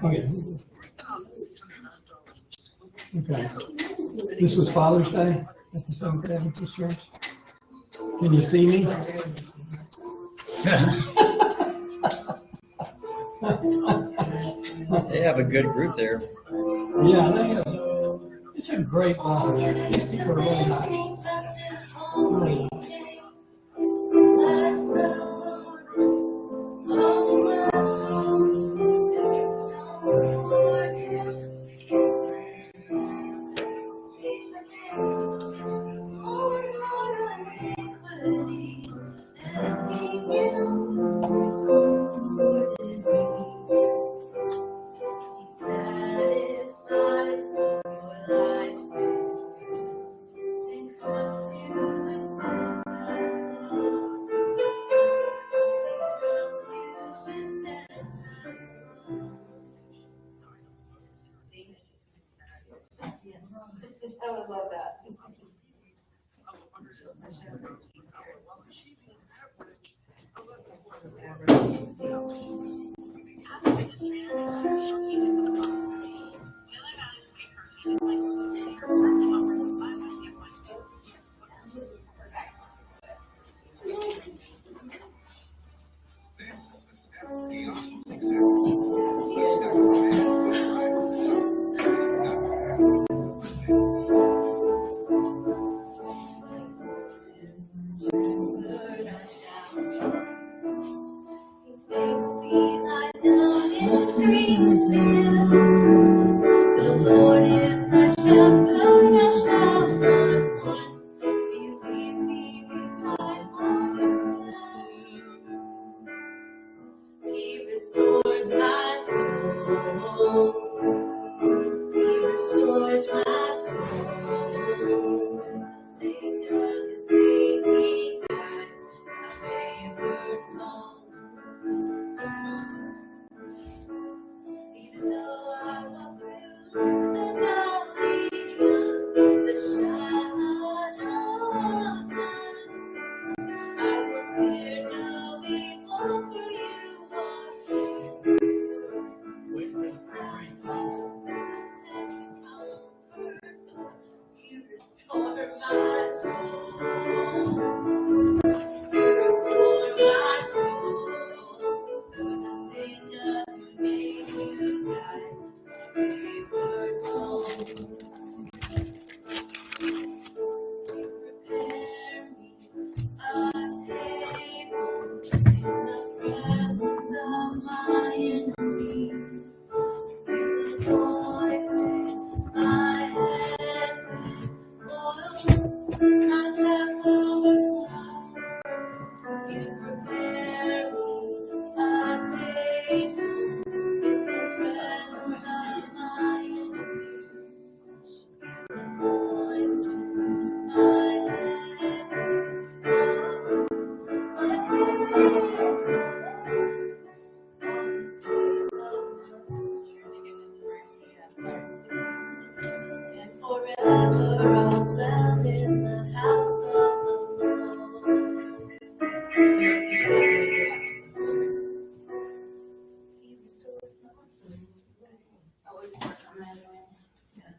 Okay. Okay. This was Father's Day at the Seventh Adventist Church. Can you see me? They have a good group there. Yeah, they have. It's a great lodge. It's really nice. Really. I would love that.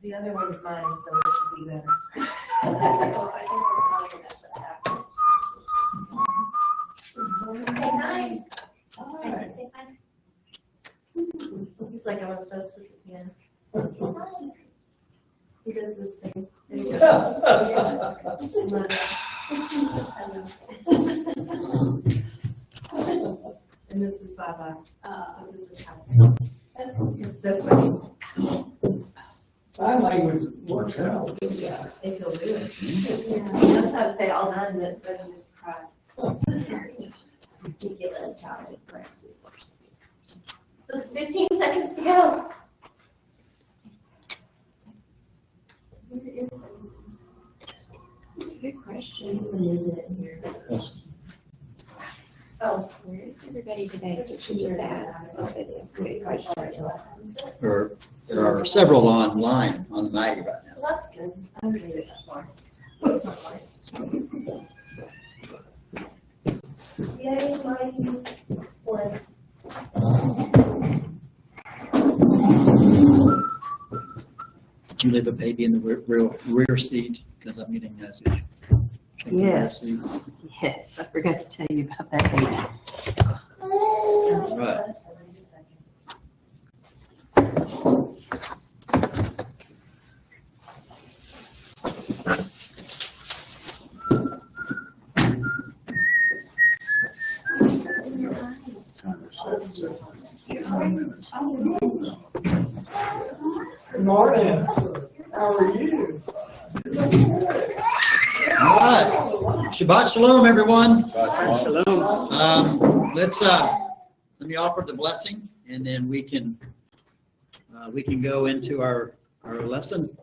The other one's mine, so it should be better. Hi. Hi. Say hi. He's like, I'm obsessed with the piano. Hi. He does this thing. There you Yeah. go. Jesus, hello. And this is Baba. This is how. That's It's so funny. Sign language works out. yeah, if you'll do it. Yeah, he knows how to say all done, but so he just cries. Ridiculous talent. 15 seconds to go. Where is it? That's a good question. It's a new bit here. Yes. Oh, Where's everybody today? She just asked. I said it's a good question. There are several online on the Mighty right now. Well, that's good. I'm ready to that far. Yay, mighty ones. Did you leave a baby in the rear seat? Because I'm getting a message. Check the rear seat. Yes, I forgot to tell you about that baby. Right. Good morning. How are you? All right. Shabbat shalom, everyone. Shalom. Let me offer the blessing, and then we can go into our lesson.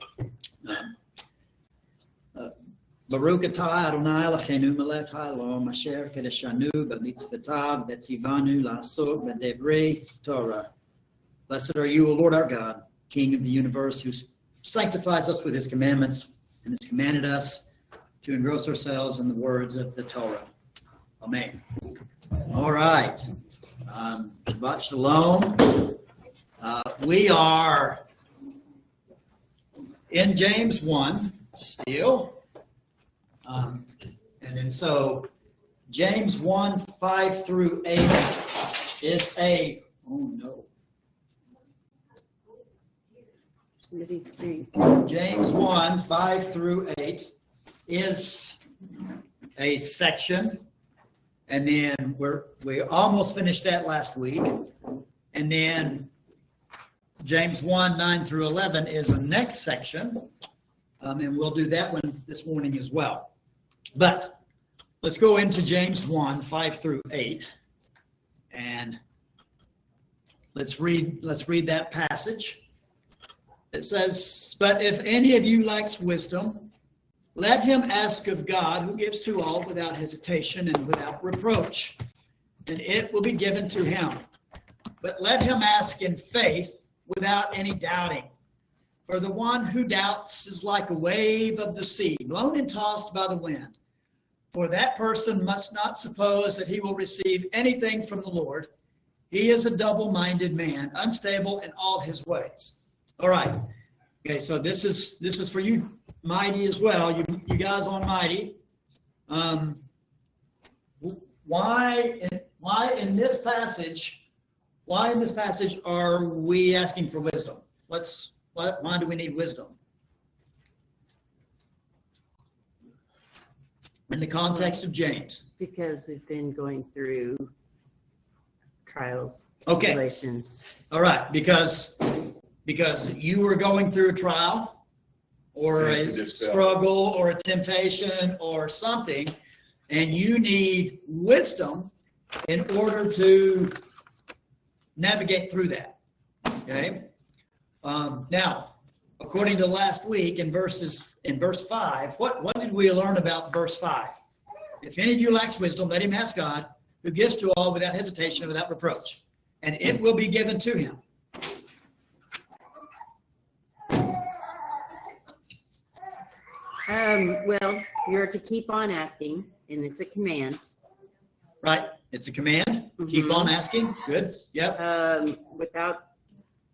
Baruch atah Adonai Eloheinu melech haolam asher kedeshanu b'mitzvotav v'tzivanu la'asot b'devrei Torah. Blessed are you, O Lord our God, King of the universe, who sanctifies us with his commandments and has commanded us to engross ourselves in the words of the Torah. Amen. All right. Shabbat shalom. We are in James 1 still. And then so James 1, 5 through 8 is James 1, 5 through 8 is a section. And then we almost finished that last week. And then James 1, 9 through 11 is the next section. And we'll do that one this morning as well. But let's go into James 1, 5 through 8. And let's read that passage. It says, "But if any of you lacks wisdom, let him ask of God, who gives to all without hesitation and without reproach, and it will be given to him. But let him ask in faith without any doubting. For the one who doubts is like a wave of the sea, blown and tossed by the wind. For that person must not suppose that he will receive anything from the Lord. He is a double-minded man, unstable in all his ways." All right. Okay, so this is for you, Mighty, as well. You guys on Mighty. Why in this passage are we asking for wisdom? Why do we need wisdom? In the context of James. Because we've been going through trials, Okay. tribulations. All right, because you were going through a trial or a struggle or a temptation or something, and you need wisdom in order to navigate through that. Okay? Now, according to last week in verse 5, what did we learn about verse 5? If any of you lacks wisdom, let him ask God, who gives to all without hesitation and without reproach, and it will be given to him. Well, you're to keep on asking, and it's a command. Right? It's a command. Keep on asking. Good. Yep. Without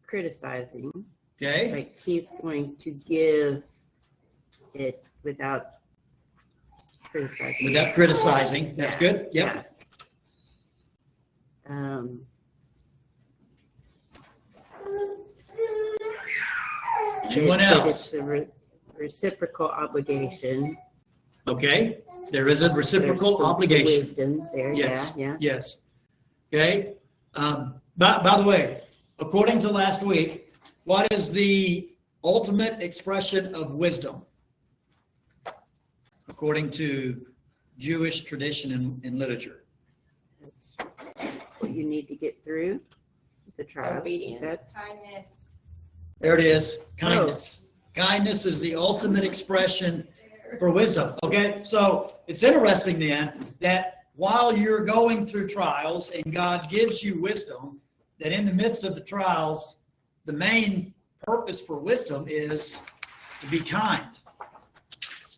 criticizing. Okay. Like he's going to give it without criticizing. Without criticizing. That's good. Yep. Yeah. Anyone else? It's a reciprocal obligation. Okay. There is a reciprocal There's the obligation. wisdom there. Yes. Yeah. Yes. Okay. By the way, according to last week, what is the ultimate expression of wisdom? According to Jewish tradition and literature. That's what you need to get through the trials. Obedience. Is that Kindness. There it is. Kindness. Kindness is the ultimate expression for wisdom. Okay, so it's interesting then that while you're going through trials and God gives you wisdom, that in the midst of the trials, the main purpose for wisdom is to be kind.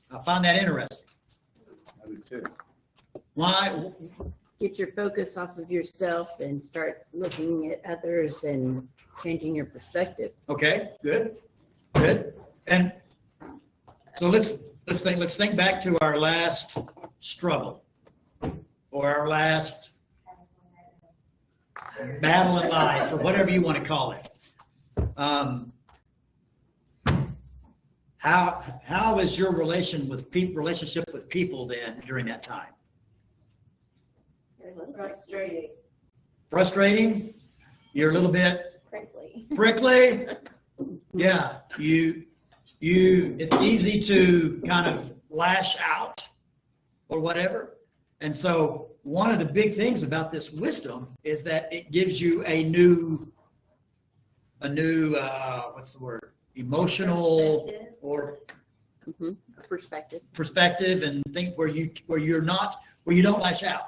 I find that interesting. I do too. Why? Get your focus off of yourself and start looking at others and changing your perspective. Okay, good. And so let's think back to our last struggle or our last battle in life or whatever you want to call it. How is your relationship with people then during that time? Frustrating. Frustrating? You're a little bit Frankly. prickly? Yeah, it's easy to kind of lash out or whatever. And so one of the big things about this wisdom is that it gives you a new what's the word? Emotional or Perspective. and think where you don't lash out.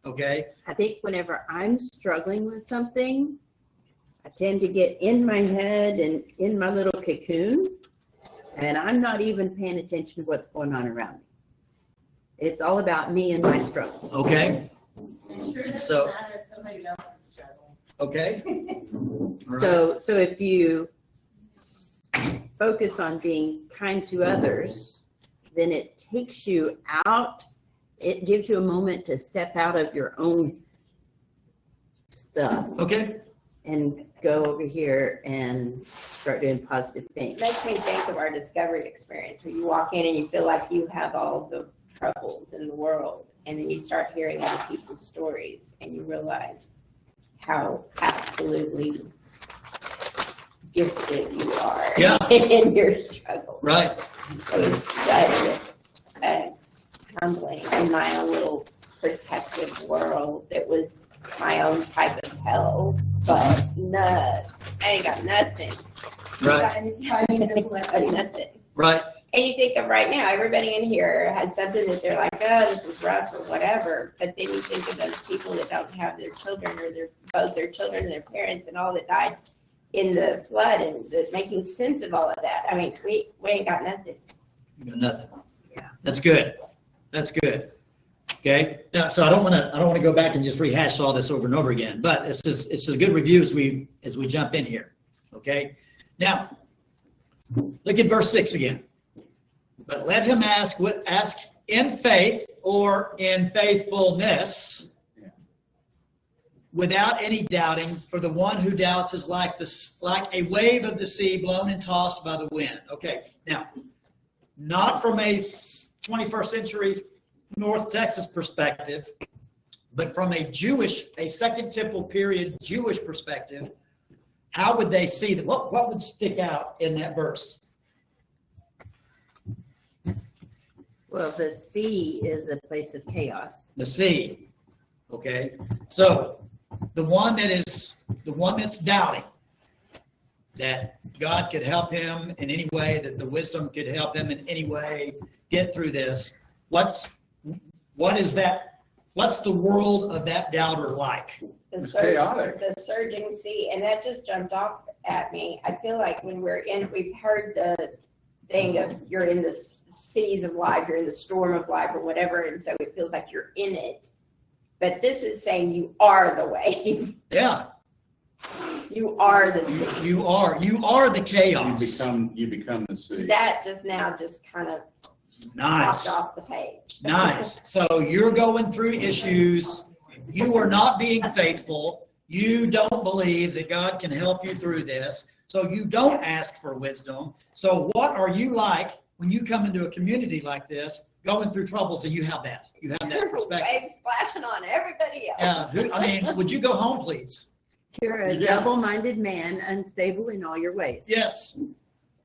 Okay. I think whenever I'm struggling with something, I tend to get in my head and in my little cocoon, and I'm not even paying attention to what's going on around me. It's all about me and my struggle. Okay. It sure doesn't So- matter if somebody else is struggling. Okay. All right. So if you focus on being kind to others, then it takes you out. It gives you a moment to step out of your own stuff Okay. and go over here and start doing positive things. Makes me think of our discovery experience, where you walk in and you feel like you have all the troubles in the world, and then you start hearing other people's stories, and you realize how absolutely gifted you are Yeah. in your struggle. Right. It was such a humbling in my own little protective world. It was my own type of hell, but no, I ain't got nothing. Right. Got nothing. Right. And you think of right now, everybody in here has something that they're like, oh, this is rough or whatever. But then you think of those people that don't have their children, or both their children and their parents and all that died in the flood, and making sense of all of that. I mean, we ain't got nothing. You got nothing. Yeah. That's good. That's good. Okay. Now, so I don't want to go back and just rehash all this over and over again, but it's a good review as we jump in here. Okay. Now, look at verse 6 again. But let him ask in faith or in faithfulness, without any doubting, for the one who doubts is like a wave of the sea blown and tossed by the wind. Okay, now, not from a 21st century North Texas perspective, but from a Second Temple period Jewish perspective, how would they see that? What would stick out in that verse? Well, the sea is a place of chaos. The sea. Okay, so the one that's doubting that God could help him in any way, that the wisdom could help him in any way get through this. What is that? What's the world of that doubter like? It's chaotic. The surging sea, and that just jumped off at me. I feel like when we've heard the thing of you're in the seas of life, you're in the storm of life or whatever, and so it feels like you're in it. But this is saying you are the wave. Yeah, You are the sea. you are the chaos. You become the sea. That just kind of Nice. popped off the page. Nice. So you're going through issues. You are not being faithful. You don't believe that God can help you through this. So you don't ask for wisdom. So what are you like when you come into a community like this, going through troubles, and you have that perspective? Waves splashing on everybody else. Yeah. Would you go home, please? You're a Yeah. double-minded man, unstable in all your ways. Yes.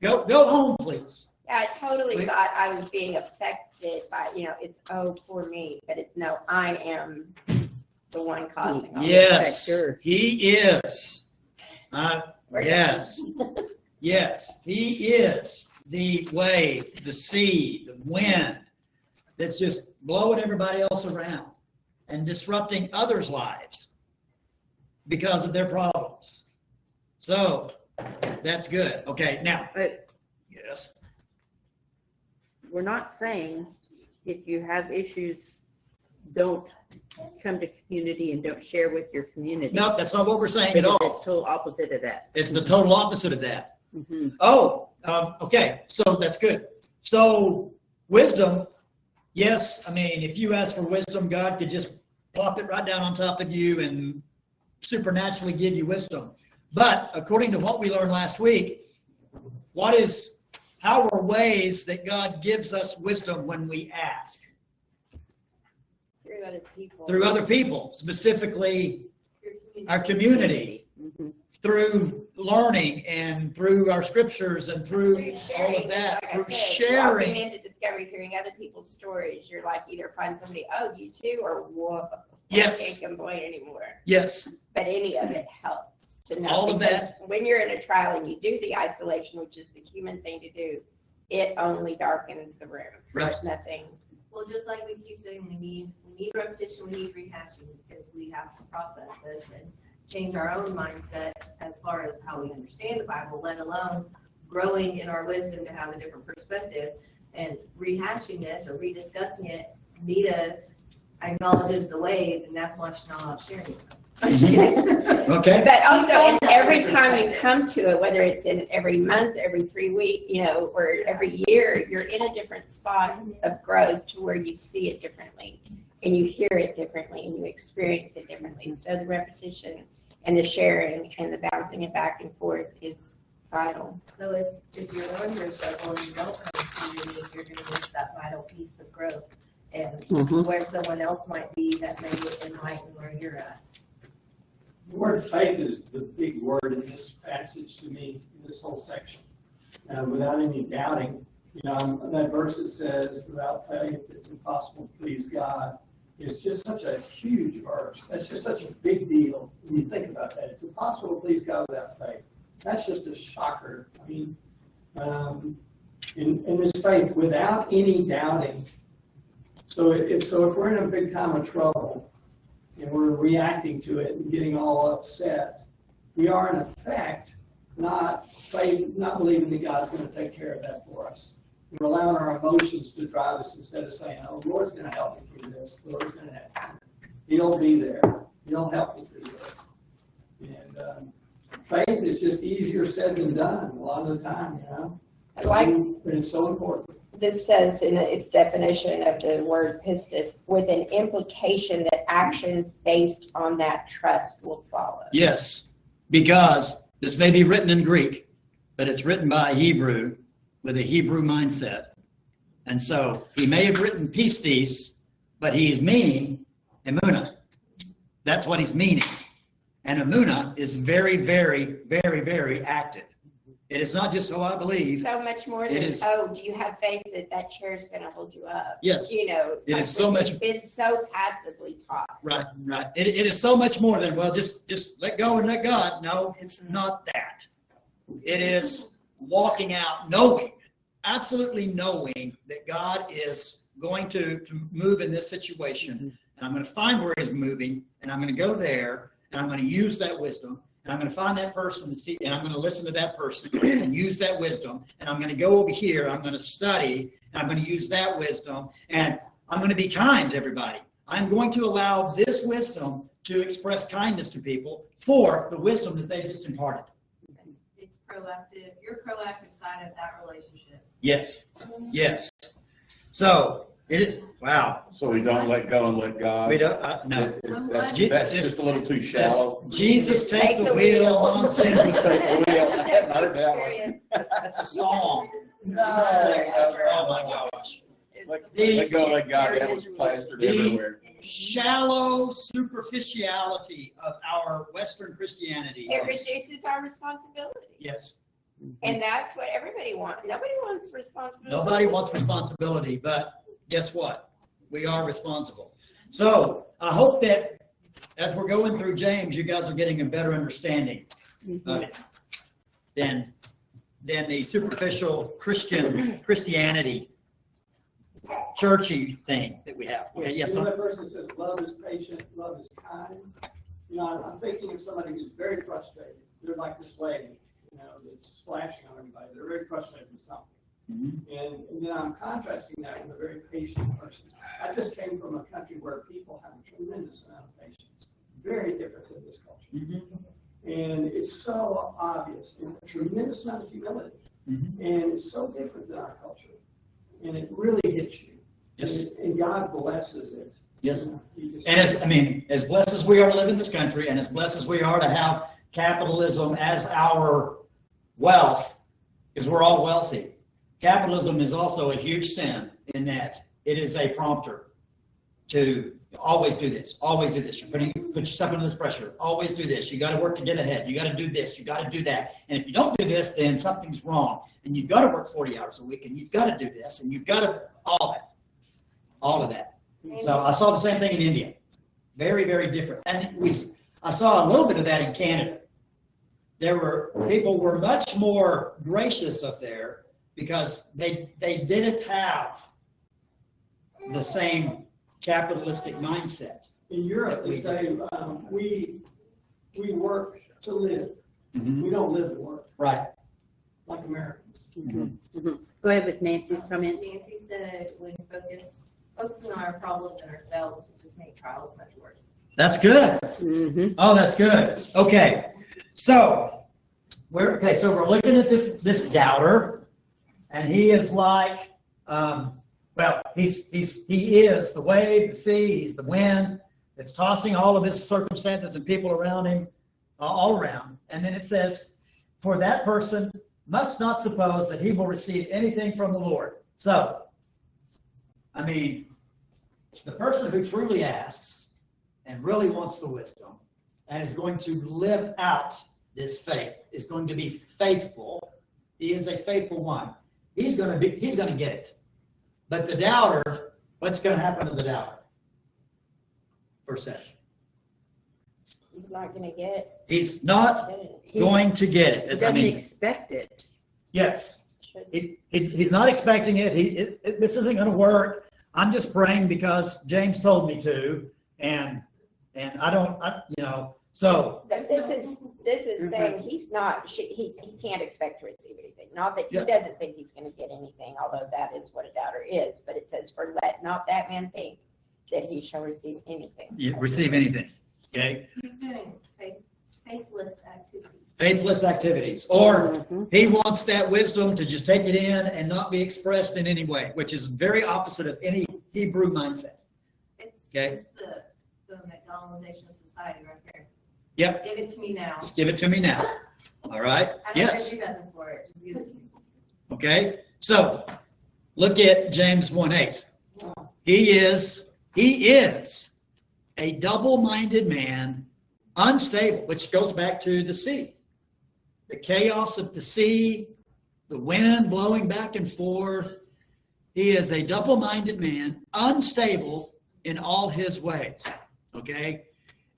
Go home, please. Yeah, I totally thought I was being affected by, it's, oh, poor me, but it's no, I am the one causing all this. Yes, Sure. he is. Yes. Yes, he is the wave, the sea, the wind that's just blowing everybody else around. and disrupting others' lives because of their problems. So that's good. Okay, now, But yes, we're not saying if you have issues, don't come to community and don't share with your community. no, that's not what we're saying at Because all. it's total opposite of that. It's the total opposite of that. Mhm. Oh, okay, so that's good. So wisdom, yes, I mean, if you ask for wisdom, God could just plop it right down on top of you and supernaturally give you wisdom. But according to what we learned last week, how are ways that God gives us wisdom when we ask? Through other people. Through other people, specifically our community, Mhm. through learning and through our scriptures and through Through all sharing, of that, like I through said, sharing. Walking into discovery, hearing other people's stories, you're like either find somebody, oh, you too, or whoa, Yes. I can't complain anymore. Yes, But any of it helps to know. All of because that. when you're in a trial and you do the isolation, which is the human thing to do, it only darkens the room. Right. There's nothing. Well, just like we keep saying, we need repetition, we need rehashing, because we have to process this and change our own mindset as far as how we understand the Bible, let alone growing in our wisdom to have a different perspective. And rehashing this or rediscussing it, Nita acknowledges the wave, and that's why she's not allowed sharing it. I'm just kidding. okay, But also, saw and that every from time you perspective. come to it, whether it's in every month, every 3 weeks, or every year, you're in a different spot of growth to where you see it differently and you hear it differently and you experience it differently. So the repetition and the sharing and the bouncing it back and forth is vital. So if you're going through a struggle and you don't come to community, you're gonna miss that vital piece of growth. And Mhm. where someone else might be that may enlighten where you're at. The word faith is the big word in this passage to me, in this whole section. Without any doubting, that verse that says, without faith, it's impossible to please God. It's just such a huge verse. That's just such a big deal when you think about that. It's impossible to please God without faith. That's just a shocker. I mean, in this faith, without any doubting. So if we're in a big time of trouble and we're reacting to it and getting all upset, we are in effect not believing that God's going to take care of that for us. We're allowing our emotions to drive us instead of saying, "Oh, the Lord's going to help me through this. The Lord's going to help me. He'll be there. He'll help me through this." And faith is just easier said than done a lot of the time, I like But it's so important. this says in its definition of the word pistis, with an implication that actions based on that trust will follow. yes, because this may be written in Greek, but it's written by a Hebrew with a Hebrew mindset. And so he may have written pistis, but he's meaning emunah. That's what he's meaning. And emunah is very, very, very, very active. It is not just, oh, I believe. So much more It than, is- oh, do you have faith that that chair is going to hold you up? Yes, It It is so much- It's been so passively taught. right. It is so much more than, well, just let go and let God. No, it's not that. It is walking out knowing, absolutely knowing that God is going to move in this situation. And I'm going to find where he's moving, and I'm going to go there, and I'm going to use that wisdom. And I'm going to find that person, and I'm going to listen to that person and use that wisdom. And I'm going to go over here, I'm going to study, and I'm going to use that wisdom. And I'm going to be kind to everybody. I'm going to allow this wisdom to express kindness to people for the wisdom that they just imparted. It's proactive, your proactive side of that relationship. Yes, yes. So it is, wow. So we don't let go and let God. We don't, no. That's Je- that's just a little too shallow. Jesus take the wheel, nonsense. Jesus take the wheel. Not a bad one. Experience That's a song. No. Oh my gosh. is Let the- go, let God. That was plastered everywhere. Shallow superficiality of our Western Christianity. It reduces our responsibility. Yes. And that's what everybody wants. Nobody wants responsibility. Nobody wants responsibility, but guess what? We are responsible. So I hope that as we're going through James, you guys are getting a better understanding of it than the superficial Christianity churchy thing that we have. Okay, yes, You know, ma'am? that person says, love is patient, love is kind. You know, I'm thinking of somebody who's very frustrated. They're like this lady, you know, that's splashing on everybody. They're very frustrated with something. Mhm. And then I'm contrasting that with a very patient person. I just came from a country where people have a tremendous amount of patience, very different than this culture. Mhm. And it's so obvious, and a tremendous amount of humility. Mhm. And it's so different than our culture. And it really hits you. Yes. And God blesses it. Yes. He just- And as blessed as we are to live in this country, and as blessed as we are to have capitalism as our wealth, because we're all wealthy, capitalism is also a huge sin in that it is a prompter to always do this, always do this. Put yourself under this pressure. Always do this. You got to work to get ahead. You got to do this. You got to do that. And if you don't do this, then something's wrong. And you've got to work 40 hours a week, and you've got to do this, and you've got to all of that. So I saw the same thing in India. Very, very different. And I saw a little bit of that in Canada. People were much more gracious up there because they didn't have the same capitalistic mindset. In Europe, they say, we work to live. Mhm. We don't live to work, Right. like Americans. Go ahead with Nancy's comment. Nancy said when focusing on our problems and ourselves would just make trials much worse. That's good. Mhm. Oh, that's good. Okay. So we're looking at this doubter, and he is like, he is the wave, the sea, he's the wind that's tossing all of his circumstances and people around him, all around. And then it says, for that person must not suppose that he will receive anything from the Lord. So, I mean, the person who truly asks and really wants the wisdom and is going to live out this faith, is going to be faithful. He is a faithful one. He's going to get it. But the doubter, what's going to happen to the doubter? Verse 7. He's not gonna get He's not it. going to get it. He It's- I doesn't mean, expect it. yes. Should- He's not expecting it. This isn't going to work. I'm just praying because James told me to, and so This is saying he's not, he can't expect to receive anything. Not that he Yeah. doesn't think he's gonna get anything, although that is what a doubter is. But it says, for let not that man think that he shall receive anything. you receive anything. Okay, He's doing faithless activities. faithless activities, or Mhm. he wants that wisdom to just take it in and not be expressed in any way, which is very opposite of any Hebrew mindset. It's Okay. the McDonaldization of society right there. Yep. Give it to me now. Just give it to me now. All right? I don't Yes. do nothing for it, just give it to me. Okay, so look at James 1:8. He is a double-minded man, unstable, which goes back to the sea. The chaos of the sea, the wind blowing back and forth. He is a double-minded man, unstable in all his ways. Okay?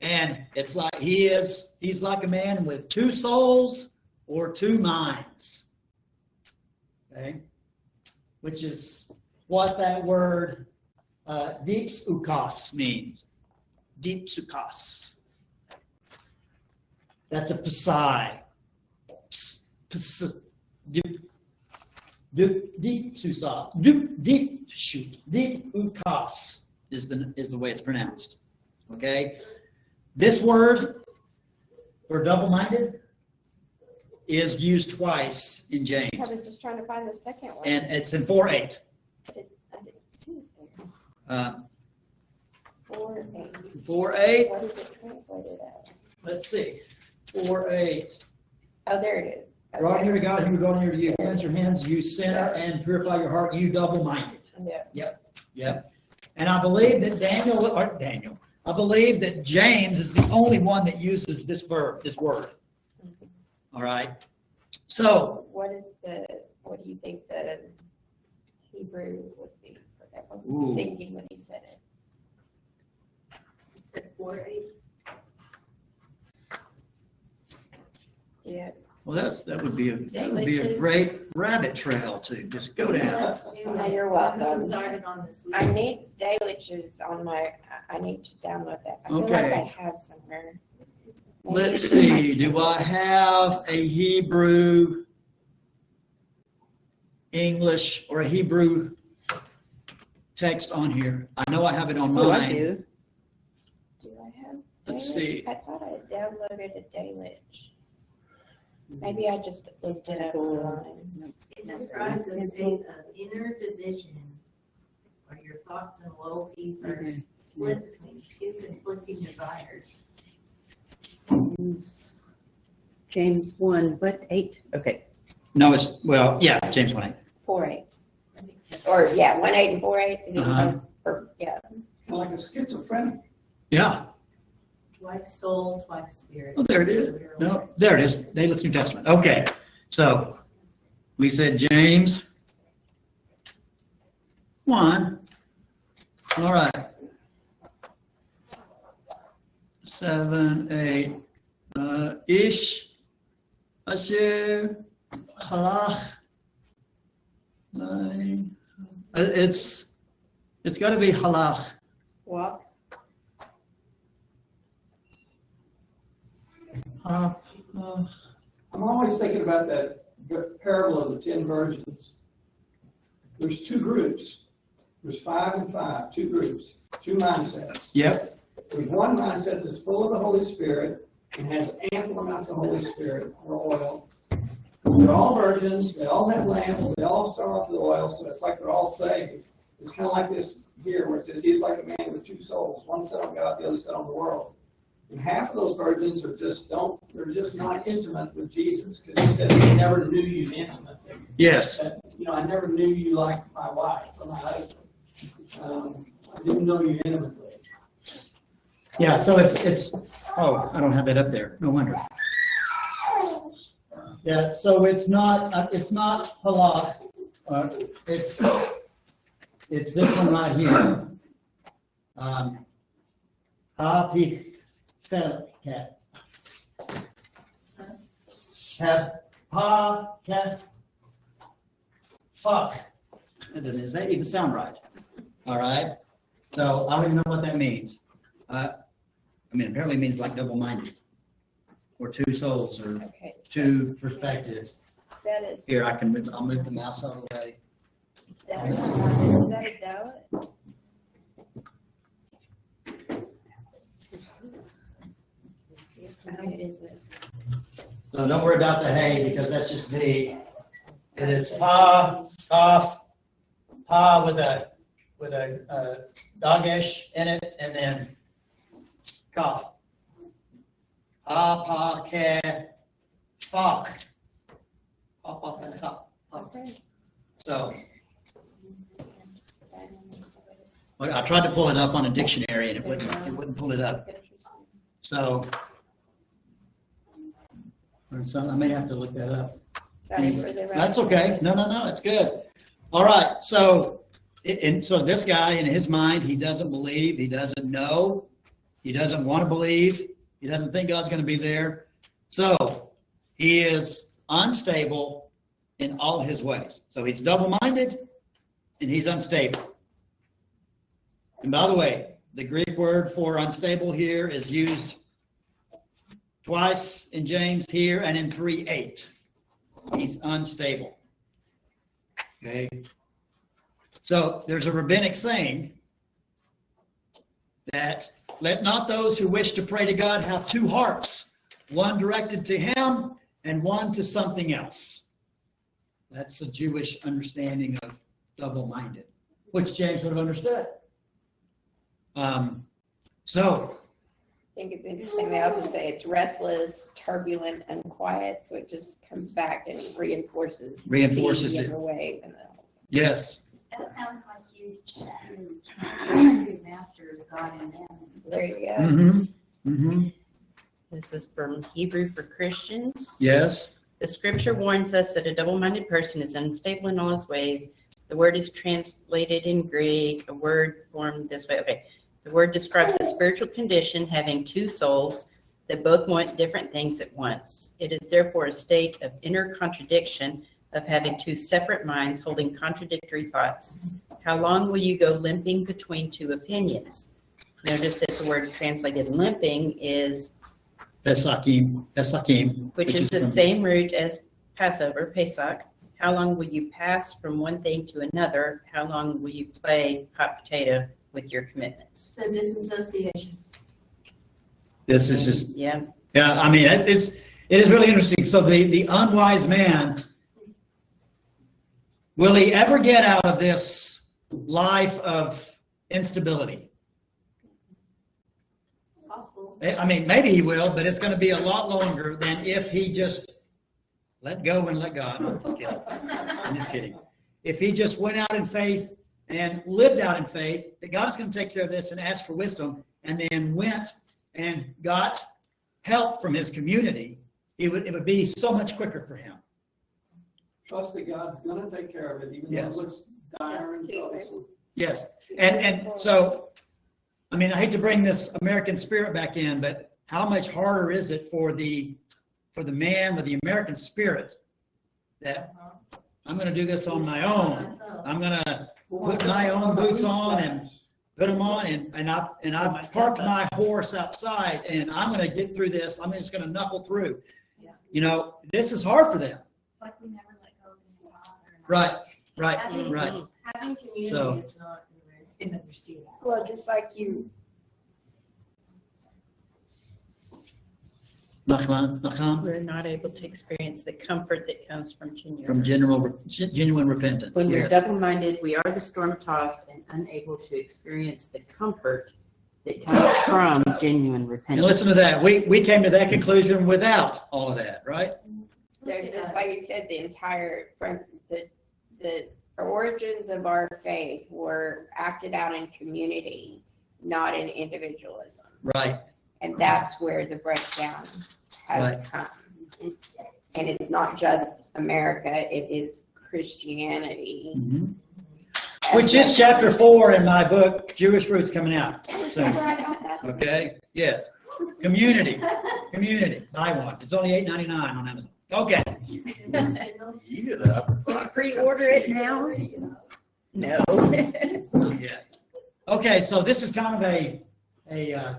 And it's like he's like a man with two souls or two minds. Okay? Which is what that word dipsukos means. Dipsukos. That's a psi. Dipsukos is the way it's pronounced. Okay? This word for double-minded is used twice in I James. was just trying to find the second one. And it's in 4:8. I didn't see it there. 4:8. 4:8, What is it translated as? let's see. 4:8. Oh, there it is. Draw Okay. near to God, He will draw near to you. Cleanse your hands, you sinner, and purify your heart, you double-minded. Yeah. Yep. And I believe that I believe that James is the only one that uses this word. All right. So, What do you think the Hebrew would be for that? I Ooh. was thinking when he said it. You said 4:8. Yeah. Well, that would be a great rabbit trail to just go down. Let's do that. You're welcome. Get started on this week. I need Daylich's on I need to download that. I feel like Okay. I have somewhere. Let's see, do I have a Hebrew, English, or a Hebrew text on here? I know I have it on Oh, I mine. do. Do I have? Let's Daylich? see. I thought I had downloaded a Daylich. Maybe I just looked it up online. It describes a state of inner division where your thoughts and loyalties are split between two conflicting desires. James 1, but 8. Okay. No, yeah, James 1:8. 4:8. That makes sense. Or, yeah, 1:8 and 4:8. Uh-huh. Or, yeah. Like a schizophrenic. Yeah, Twice soul, twice spirit. oh, there it is. No, there it is, Daylich's New Testament. Okay, so we said James 1. All right. 7, 8. Ish, Asher, Halach. 9. It's got to be Halach. Walk. I'm always thinking about that parable of the 10 virgins. There's two groups. There's 5 and 5, two groups, two mindsets. Yep. There's one mindset that's full of the Holy Spirit and has ample amounts of Holy Spirit or oil. They're all virgins, they all have lamps, they all start off with oil, so it's like they're all saved. It's kind of like this here where it says he's like a man with two souls, one set on God, the other set on the world. And half of those virgins they're just not intimate with Jesus, because he said, I never knew you intimately. Yes. I never knew you like my wife or my husband. I didn't know you intimately. Yeah, so it's, oh, I don't have that up there, no wonder. Yeah, so it's not halach, it's this one right here. Ha-pi-fel-ket. Fuck. Does that even sound right? All right, so I don't even know what that means. Apparently it means like double-minded, or two souls, or Okay. two perspectives. That is, Here, I'll move the mouse out of the way. that is a Daylich? How is it? So don't worry about the hay, because that's just the, it is pa, kaf, pa with a dagesh in it, and then kaf. Ha, pa, ke, fak. Pa, pa, ke, fa. Okay. So, well, I tried to pull it up on a dictionary and it wouldn't pull it up. So I may have to look that up. Sorry for the. That's okay. No, it's good. All right. So, so this guy, in his mind, he doesn't believe, he doesn't know, he doesn't want to believe, he doesn't think God's going to be there. So he is unstable in all his ways. So he's double-minded and he's unstable. And by the way, the Greek word for unstable here is used twice in James here and in 3:8. He's unstable. Okay. So there's a rabbinic saying that let not those who wish to pray to God have two hearts, one directed to him and one to something else. That's a Jewish understanding of double-minded, which James would have understood. So I think it's interesting. They also say it's restless, turbulent, unquiet. So it just comes back and reinforces the it. way. Yes. That sounds like you master God in them. There you go. Mm-hmm. Mm-hmm. This is from Hebrew for Christians. Yes. The scripture warns us that a double-minded person is unstable in all his ways. The word is translated in Greek, a word formed this way. Okay. The word describes a spiritual condition having two souls, They both want different things at once. It is therefore a state of inner contradiction of having two separate minds holding contradictory thoughts. How long will you go limping between two opinions? Notice that the word translated limping is, Pesakim, which is the from- same root as Passover, Pesach. How long will you pass from one thing to another? How long will you play hot potato with your commitments? So disassociation. This is just, Yeah, yeah, I mean, it is really interesting. So the unwise man, will he ever get out of this life of instability? Possible. I mean, maybe he will, but it's going to be a lot longer than if he just let go and let God. I'm just kidding. I'm just kidding. If he just went out in faith and lived out in faith, that God is going to take care of this and asked for wisdom, and then went and got help from his community, it would be so much quicker for him. Trust that God's gonna take care of it, even though Yes. it looks dire and troublesome. Yes, and so, I mean, I hate to bring this American spirit back in, but how much harder is it for the man with the American spirit that I'm going to do this on my own. Myself. I'm going to put my own boots on and put them on, and I parked my horse outside, and I'm going to get through this. I'm just going to knuckle through. Yeah. You know, this is hard for them. Like we never let go of the Father. Right, right, Having- right. Having community So- is not an understatement. Well, just like you, Nachman, we're not able to experience the comfort that comes from from genuine repentance. When we're Yes. double-minded, we are the storm-tossed and unable to experience the comfort that comes from genuine repentance. And listen to that. We came to that conclusion without all of that, right? so just like you said, the entire, from the origins of our faith were acted out in community, not in individualism. Right. And that's where the breakdown has come. And it's not just America, it is Christianity. Mhm. Which is chapter 4 in my book, Jewish Roots, coming out soon. Okay? Yes. Community. Buy one. It's only $8.99 on Amazon. Okay. Eat it up. Can you pre-order it now? No. Yeah. Okay, so this is kind of a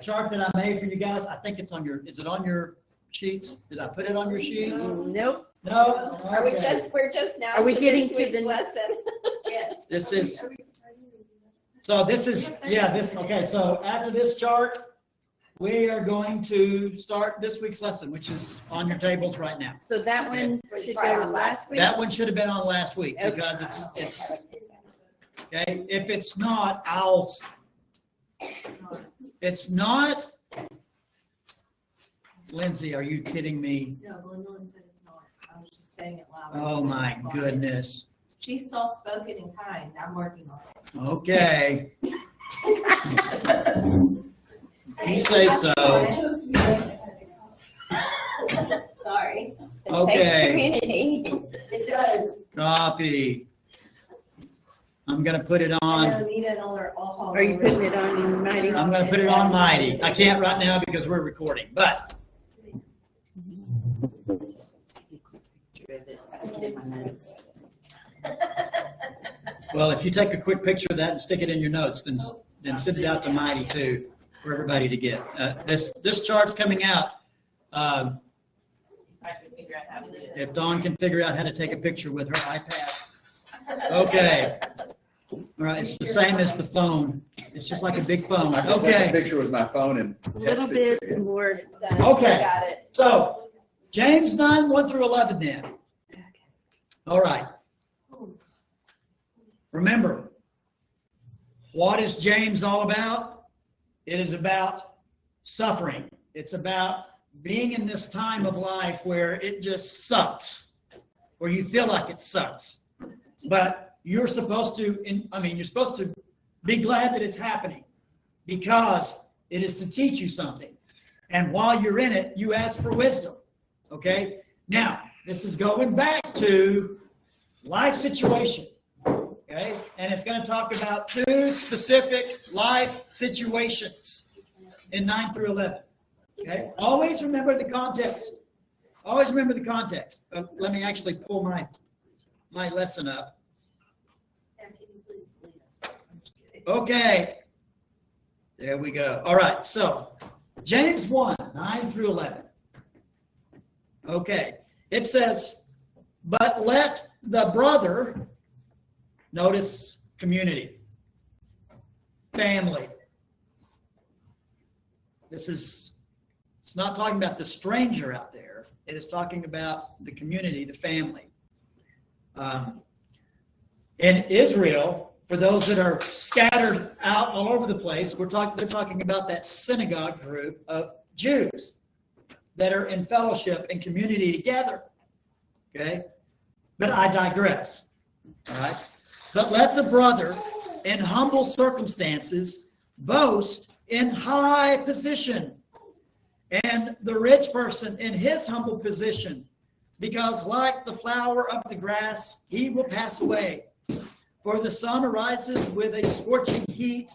chart that I made for you guys. I think it's on your, is it on your sheets? Did I put it on your sheets? Nope. No? Are we Okay. we're just now Are we to getting this to week's the- lesson? Yes. This is, so this is, okay, so after this chart, we are going to start this week's lesson, which is on your tables right now. So that one should go with last week? That one should have been on last week because it's, okay, if it's not, it's not, Lindsay, are you kidding me? No, Gwendolyn said it's not. I was just saying it loud. Oh my goodness. She's soft-spoken and kind. I'm working on it. Okay. You say so. Sorry. It Okay. takes community. It does. Copy. I'm gonna put it I on, know Nita and all are. Are you putting it on Mighty? I'm gonna put it on Mighty. I can't right now because we're recording, but well, if you take a quick picture of that and stick it in your notes, then send it out to Mighty too, for everybody to get. This chart's coming out. If Dawn can figure out how to take a picture with her iPad. Okay. All right, it's the same as the phone. It's just like a big phone. I can take a Okay, picture with my phone and A little text it to bit you. more. It's done. Okay. We got it. so James 9, 1 through 11 then. All right. Remember, what is James all about? It is about suffering. It's about being in this time of life where it just sucks, where you feel like it sucks. But you're supposed to, you're supposed to be glad that it's happening because it is to teach you something. And while you're in it, you ask for wisdom. Okay? Now, this is going back to life situation. Okay? And it's going to talk about 2 specific life situations in 9 through 11. Okay, always remember the context. Always remember the context. Let me actually pull my lesson up. And can you please lead us? I'm just kidding. Okay. There we go. All right, so James 1, 9 through 11. Okay, it says, but let the brother, notice community, family. It's not talking about the stranger out there. It is talking about the community, the family. In Israel, for those that are scattered out all over the place, they're talking about that synagogue group of Jews that are in fellowship and community together. Okay? But I digress. All right? But let the brother in humble circumstances boast in high position, and the rich person in his humble position, because like the flower of the grass, he will pass away. For the sun arises with a scorching heat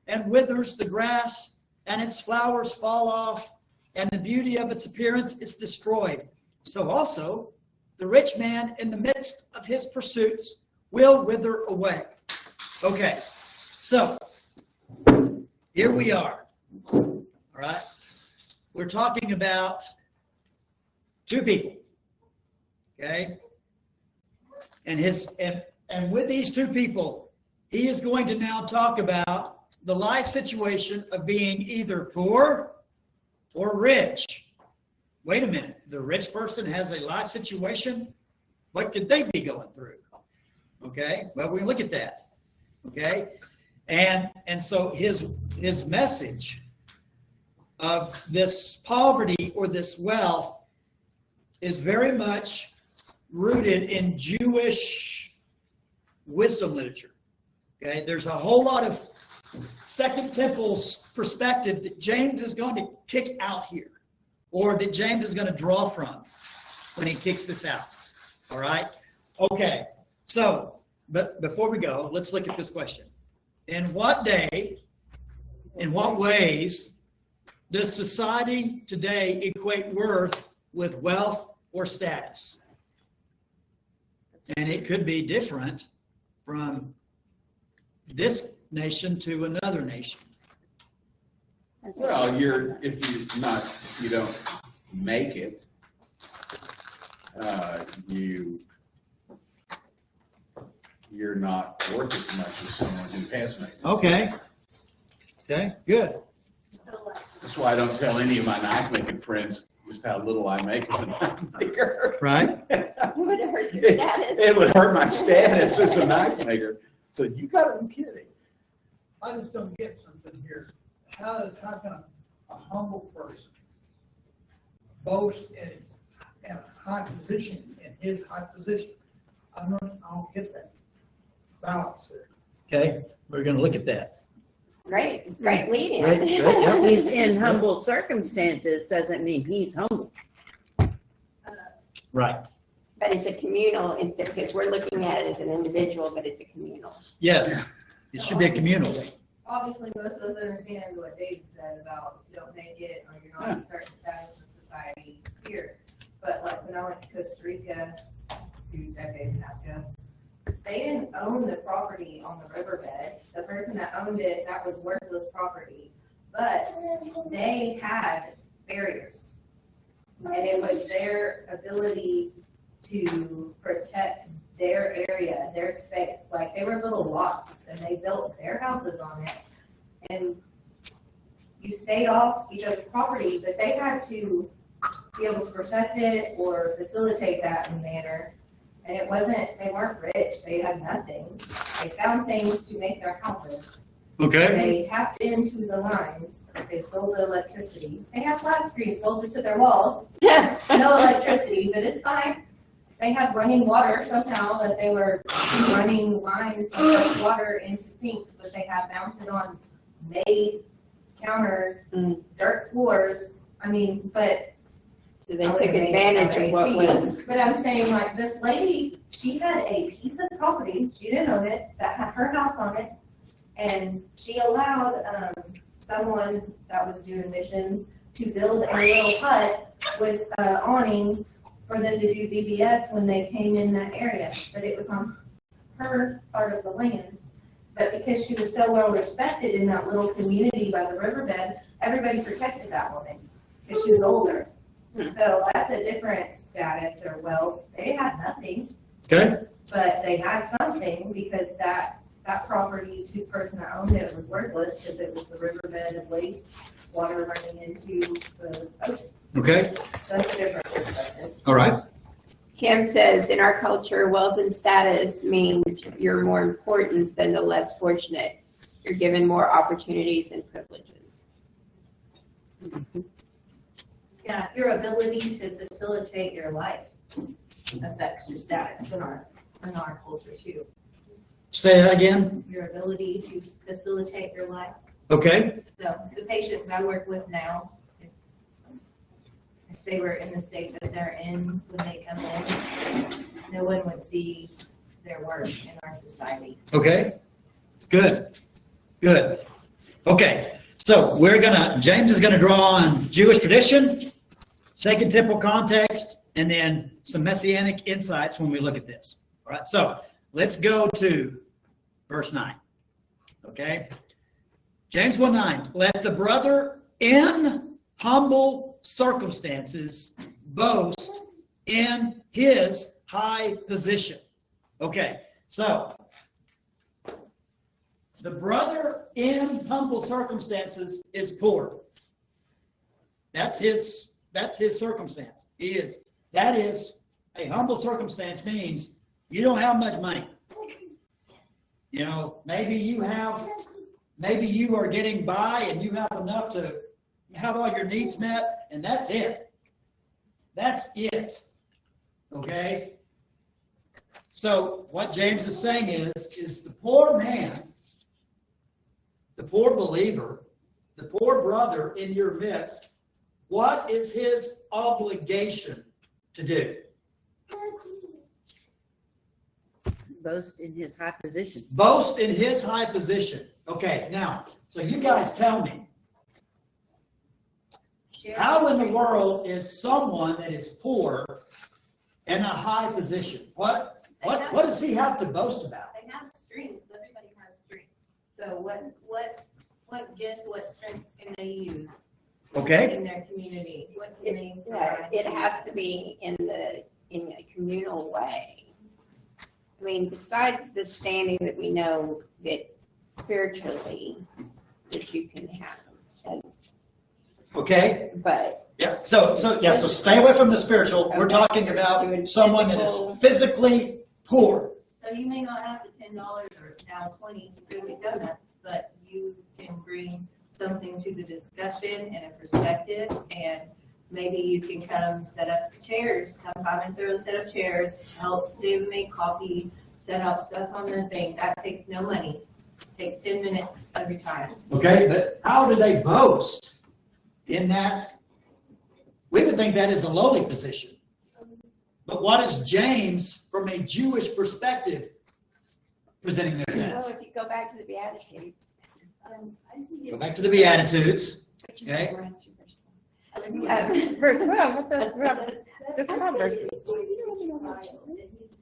and withers the grass, and its flowers fall off, and the beauty of its appearance is destroyed. So also, the rich man in the midst of his pursuits will wither away. Okay, so here we are. All right, we're talking about two people. Okay, and with these two people, he is going to now talk about the life situation of being either poor or rich. Wait a minute, the rich person has a life situation? What could they be going through? Okay, well, we look at that. Okay, and so his message of this poverty or this wealth is very much rooted in Jewish wisdom literature. Okay, there's a whole lot of Second Temple's perspective that James is going to kick out here, or that James is going to draw from when he kicks this out. All right? Okay, so, but before we go, let's look at this question. In what ways does society today equate worth with wealth or status? And it could be different from this nation to another nation. Well, if you don't make it, you're not worth as much as someone who has made it. Okay, good. That's why I don't tell any of my knife making friends just how little I make as a knife maker. Right? It would have hurt your status. It would hurt my status as a knife maker. So you gotta be kidding. I just don't get something here. How can a humble person boast in a high position, in his high position? I don't get that balance there. Okay, we're going to look at that. Great lead in. Great, yep. He's in humble circumstances doesn't mean he's humble. Right. But it's a communal instance, because we're looking at it as an individual, but it's a communal. Yes, it should be a communal. Obviously, most of us understand what David said about you don't make it or you're not a certain status in society here. But like when I went to Costa Rica a few decades and a half ago, they didn't own the property on the riverbed. The person that owned it, that was worthless property. But they had barriers. And it was their ability to protect their area, their space. Like they were little lots and they built their houses on it. And you stayed off each other's property, but they had to be able to protect it or facilitate that in a manner. And they weren't rich, they had nothing. They found things to make their houses. Okay. They tapped into the lines, they sold the electricity. They had flat screen bolted to their walls, no electricity, but it's fine. They had running water somehow, that they were running lines from fresh water into sinks that they had mounted on made counters, dirt floors. I mean, but So they took advantage of what was. But I'm saying, like, this lady, she had a piece of property, she didn't own it, that had her house on it, and she allowed someone that was doing missions to build a little hut with awning for them to do VBS when they came in that area, but it was on her part of the land. But because she was so well respected in that little community by the riverbed, everybody protected that woman, because she was older. So that's a different status, or well, they had nothing, Okay, but they had something because that property to the person that owned it was worthless because it was the riverbed of waste water running into the ocean. okay, So that's a different perspective. all right. Kim says, in our culture, wealth and status means you're more important than the less fortunate. You're given more opportunities and privileges. Yeah, your ability to facilitate your life affects your status in our culture too. Say that again. Your ability to facilitate your life. Okay, So the patients I work with now, if they were in the state that they're in when they come in, no one would see their work in our society. okay, good, good. Okay, so James is gonna draw on Jewish tradition, Second Temple context, and then some messianic insights when we look at this. All right, so let's go to verse 9, okay? James 1:9, let the brother in humble circumstances boast in his high position. Okay, so the brother in humble circumstances is poor. That's his circumstance. That is a humble circumstance means you don't have much money. You know, maybe you are getting by and you have enough to have all your needs met, and that's it. That's it. Okay? So what James is saying is the poor man, the poor believer, the poor brother in your midst, what is his obligation to do? Boast in his high position. Boast in his high position. Okay, now, so you guys tell me, how in the world is someone that is poor in a high position? What does he have to boast about? They have strengths, everybody has strengths. So what gift, what strengths can they use Okay, in their community? What can they Yeah, provide? it has to be in a communal way. I mean, besides the standing that we know that spiritually that you can have as, okay. but Yeah, so stay away from the spiritual. We're Okay. talking about Doing someone that is physically poor. So you may not have the $10 or now 20 to go get donuts, but you can bring something to the discussion and a perspective, and maybe you can come set up the chairs, come 5 minutes early, set up chairs, help David make coffee, set up stuff on the thing. That takes no money. Takes 10 minutes every time. Okay, but how do they boast in that? We would think that is a lowly position. But what is James, from a Jewish perspective, presenting this well, as? if you go back to the Beatitudes. Go back to the Beatitudes. Okay. Verse 12, what the Proverbs. He's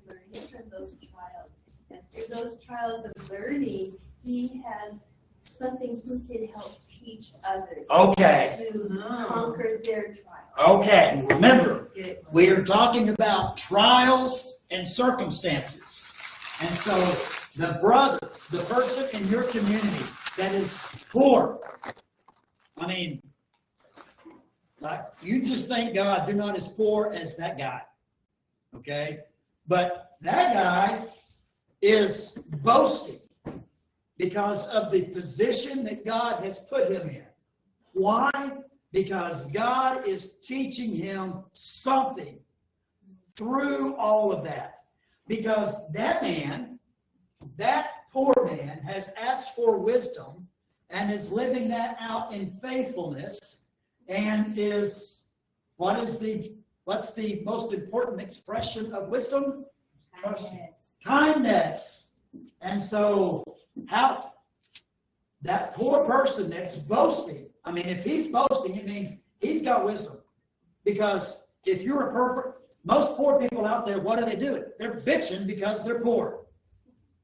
learning from those trials. And through those trials of learning, he has something he can help teach others. Okay. To conquer their trials. Okay, remember, Get it? we are talking about trials and circumstances. And so the brother, the person in your community that is poor, I mean, like, you just thank God you're not as poor as that guy. Okay? But that guy is boasting because of the position that God has put him in. Why? Because God is teaching him something through all of that. Because that man, that poor man, has asked for wisdom and is living that out in faithfulness, and what's the most important expression of wisdom? Kindness. Kindness. And so how that poor person that's boasting, I mean, if he's boasting, it means he's got wisdom. Because if you're most poor people out there, what are they doing? They're bitching because they're poor.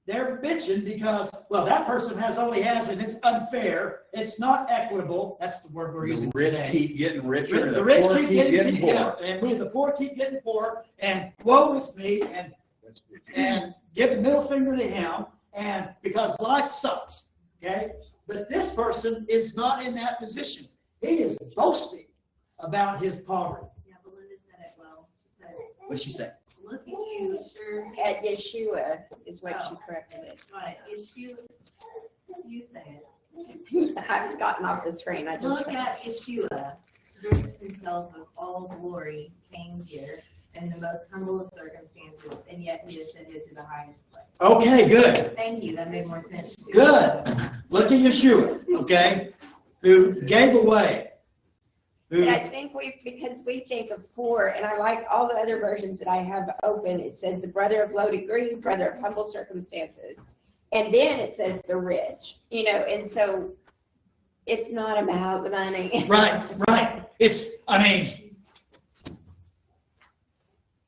They're bitching because, well, that person has all he has and it's unfair. It's not equitable. That's the word we're using The rich today. keep getting richer and The the rich poor keep keep getting, getting yeah, poorer. and the poor keep getting poor, and woe is me, and give the middle finger to him, and because life sucks, okay? But this person is not in that position. He is boasting about his poverty. Yeah, Belinda said it well. She said, What did she say? look at you, sure. At Yeshua is what she corrected it. Right, issue, you say it. I've gotten off the screen, I just. Look at Yeshua, stripped himself of all glory, came here in the most humble of circumstances, and yet he ascended to the highest place. Okay, good, Thank you, that made more sense. good. Look at Yeshua, okay, who gave away, who, But I think because we think of poor, and I like all the other versions that I have open, it says the brother of low degree, brother of humble circumstances. And then it says the rich, and so it's not about the money. right. It's, I mean,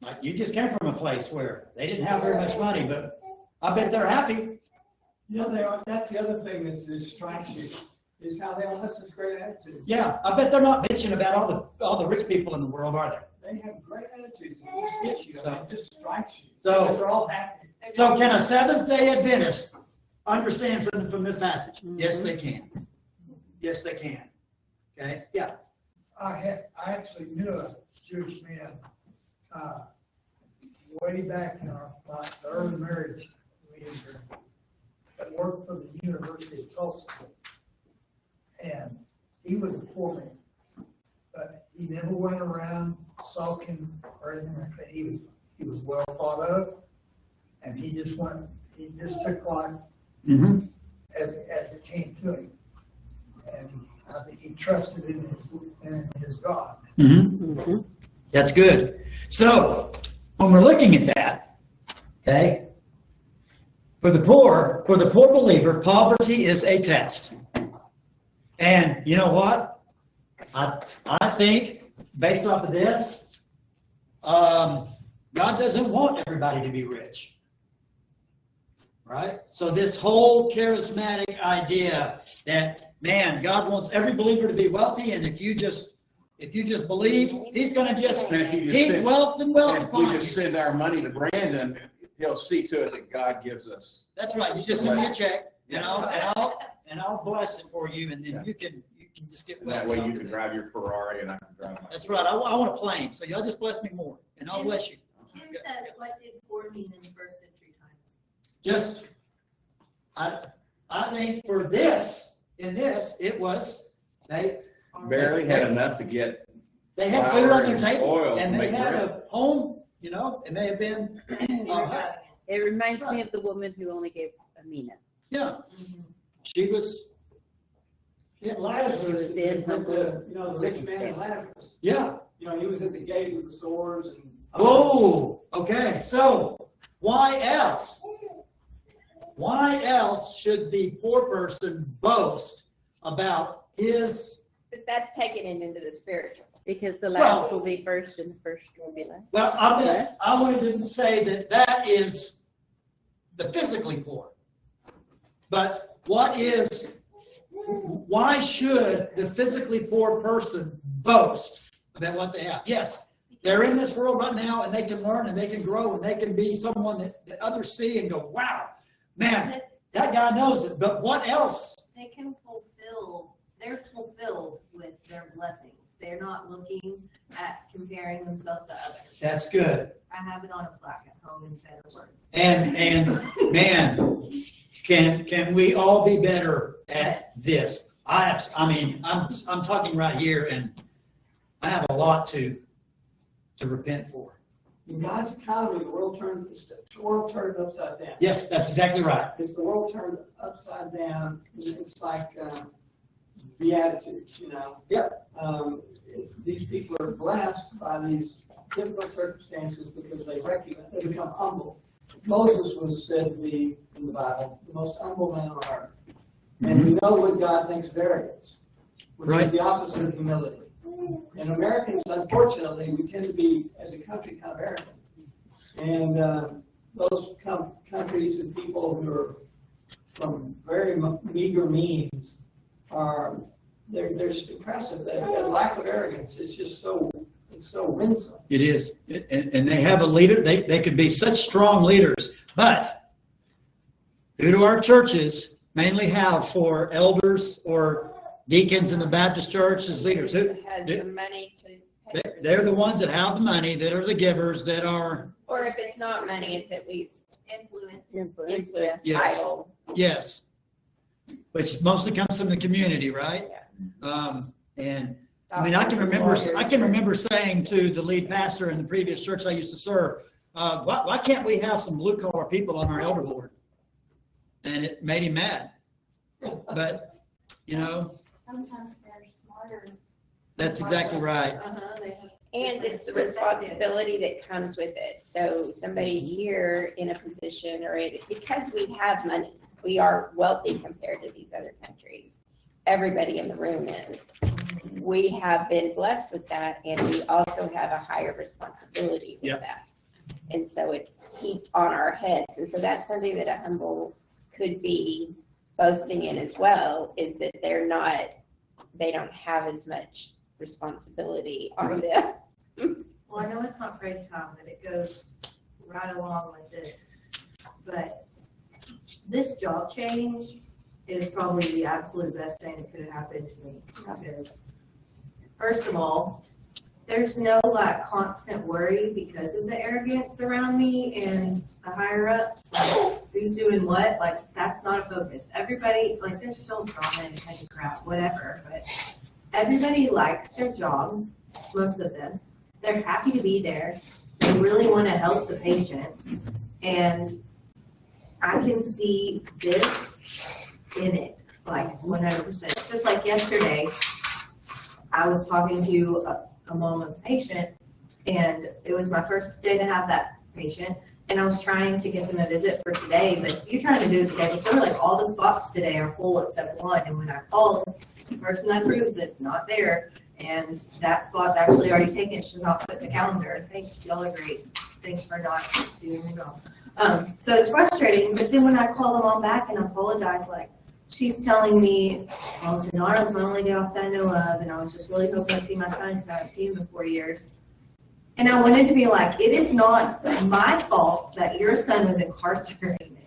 like you just came from a place where they didn't have very much money, but I bet they're happy. They are, that's the other thing that distracts you, is how they all have such great attitude. Yeah, I bet they're not bitching about all the rich people in the world, are they? They have great attitudes, and it just gets you, it just strikes you. So- Because they're all happy. So can a Seventh-day Adventist understand something from this passage? Yes, they can. Yes, they can. Okay, yeah. I actually knew a Jewish man, way back in our, the early marriage we entered, that worked for the University of Tulsa. And he was a poor man, but he never went around sulking or anything like that. He was well thought of, and he just took life Mm-hmm. as it came to him. And I think he trusted in his God. Mm-hmm. That's good. So when we're looking at that, okay, for the poor believer, poverty is a test. And you know what? I think based off of this, God doesn't want everybody to be rich. Right? So this whole charismatic idea that, man, God wants every believer to be wealthy, and if you just believe, he's going to just And if you just heap send- wealth and wealth And if we upon you. just send our money to Brandon, he'll see to it that God gives us. That's right. You just send me a check, and I'll bless it for you, and then Yeah. you can just get And that wealthy. way you off can of drive your Ferrari and I can drive my. That's right. I want a plane, so y'all just bless me more, and I'll bless you. Kim says, what did poor mean in the first century times? Just, I think for this, it was, they Barely had enough to get. They had food on their flour and table, oil to and they make had bread. a home, it may have been, It reminds me of the woman who only gave a mina. yeah, she had Lazarus She was in with the, humble the rich man and circumstances. Lazarus. yeah. He was at the gate with the swords and. Whoa, okay, so why else? Why else should the poor person boast about his, But that's taking it into the spiritual. Because the last will be first and the first will be last. well, I wanted to say that is the physically poor. But why should the physically poor person boast about what they have? Yes, they're in this world right now and they can learn and they can grow and they can be someone that others see and go, wow, man, Because that guy knows it. But what else? they can they're fulfilled with their blessings. They're not looking at comparing themselves to others. That's good. I have it on a plaque at home in better words. And man, can we all be better at this? I'm talking right here, and I have a lot to repent for. In God's economy, the world turned upside down. Yes, that's exactly right. It's the world turned upside down. It's like Beatitudes, Yep. These people are blessed by these difficult circumstances because they become humble. Moses was said to be, in the Bible, the most humble man on earth. And we know what God thinks of arrogance, which Right. is the opposite of humility. And Americans, unfortunately, we tend to be, as a country, kind of arrogant. And those countries and people who are from very meager means they're just impressive. That lack of arrogance is just it's so winsome. It is. And they have a leader. They could be such strong leaders. But who do our churches mainly have for elders or deacons in the Baptist church as leaders? Who? Has the money to pay for They're the ones that have the money, that are the givers, that are, Or if it's not money, it's at least Influence. influence, Yes. title. yes, which mostly comes from the community, right? And I mean, I can remember saying to the lead pastor in the previous church I used to serve, why can't we have some blue collar people on our elder board? And it made him mad. But, Sometimes they're smarter. that's exactly right. And it's the responsibility that comes with it. So somebody here in a position because we have money, we are wealthy compared to these other countries. Everybody in the room is. We have been blessed with that, and we also have a higher responsibility with Yep. that. And so it's heaped on our heads. And so that's something that a humble could be boasting in as well, is that they don't have as much responsibility on them. Well, I know it's not praise time, but it goes right along with this. But this job change is probably the absolute best thing that could have happened to me. Because, first of all, there's no constant worry because of the arrogance around me and the higher ups, who's doing what, that's not a focus. Everybody, there's still drama and petty crap, whatever, but everybody likes their job, most of them. They're happy to be there. They really want to help the patients. And I can see this in it, 100%. Just like yesterday, I was talking to a mom of a patient, and it was my first day to have that patient, and I was trying to get them a visit for today, but if you're trying to do it the day before, all the spots today are full except one, and when I call the person that approves it, not there, and that spot's actually already taken, she's not put in the calendar. Thanks, y'all are great. Thanks for not doing the job. So it's frustrating, but then when I call them all back and apologize, she's telling me, well, tomorrow's my only day off that I know of, and I was just really hoping to see my son because I haven't seen him in 4 years. And I wanted to be it is not my fault that your son was incarcerated,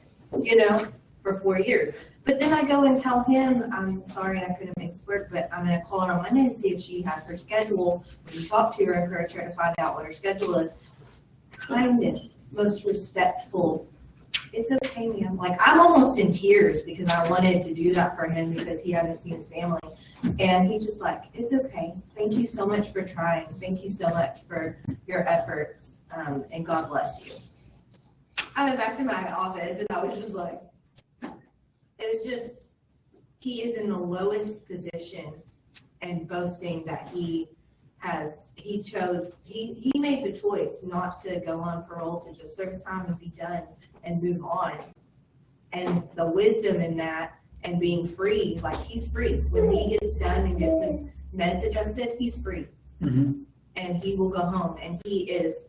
for 4 years. But then I go and tell him, I'm sorry I couldn't make this work, but I'm going to call her on Monday and see if she has her schedule. When you talk to her, encourage her to find out what her schedule is. Kindest, most respectful. It's okay, ma'am. I'm almost in tears because I wanted to do that for him because he hasn't seen his family. And he's just it's okay. Thank you so much for trying. Thank you so much for your efforts. And God bless you. I went back to my office and I was just it was just, he is in the lowest position and boasting that he made the choice not to go on parole, to just serve his time and be done and move on. And the wisdom in that and being free, he's free. When he gets done and gets his meds adjusted, he's free. Mm-hmm. And he will go home. And he is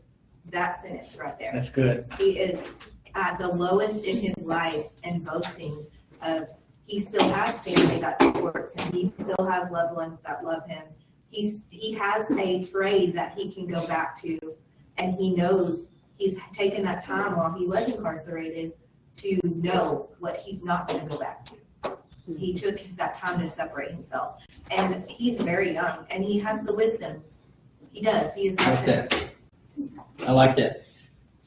that sentence right there. That's good. He is at the lowest in his life and boasting of he still has family that supports him. He still has loved ones that love him. He has a trade that he can go back to, and he knows he's taken that time while he was incarcerated to know what he's not going to go back to. He took that time to separate himself, and he's very young, and he has the wisdom. He does. He is that. I like that.